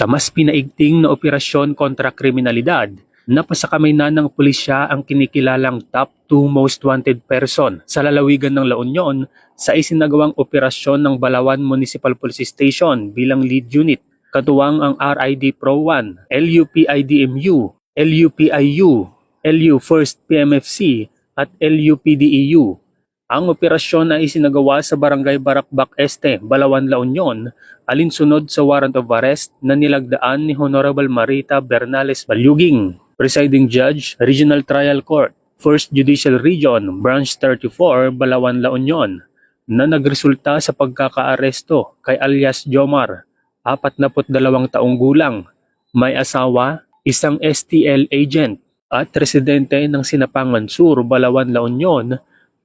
Sa mas pinaigting na operasyon kontra kriminalidad, napasakamay na ng pulisya ang kinikilalang top 2 most wanted person sa lalawigan ng La Union sa isinagawang operasyon ng Balawan Municipal Police Station bilang lead unit. Katuwang ang RID Pro 1, LUPIDMU, LUPIU, LU 1st PMFC at LUPDEU. Ang operasyon ay isinagawa sa Barangay Barakbak Este, Balawan, La Union, alinsunod sa warrant of arrest na nilagdaan ni Honorable Marita Bernales Balyuging, Presiding Judge, Regional Trial Court, 1st Judicial Region, Branch 34, Balawan, La Union, na nagresulta sa pagkakaaresto kay alias Jomar, 42 taong gulang, may asawa, isang STL agent, at residente ng Sinapangan Sur, Balawan, La Union,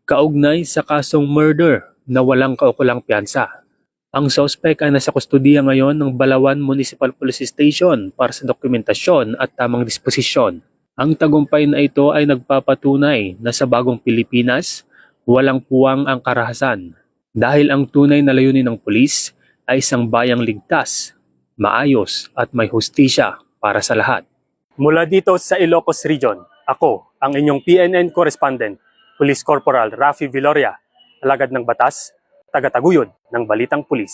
kaugnay sa kasong murder na walang kaukulang piyansa. Ang suspect ay nasa kustudiya ngayon ng Balawan Municipal Police Station para sa dokumentasyon at tamang disposisyon. Ang tagumpay na ito ay nagpapatunay na sa bagong Pilipinas, walang puwang ang karahasan. Dahil ang tunay na layunin ng pulis ay isang bayang ligtas, maayos at may hustisya para sa lahat. Mula dito sa Ilocos Region, ako ang inyong PNN correspondent, Police Corporal Rafi Viloria, alagad ng batas, tagataguyod ng Balitang Pulis.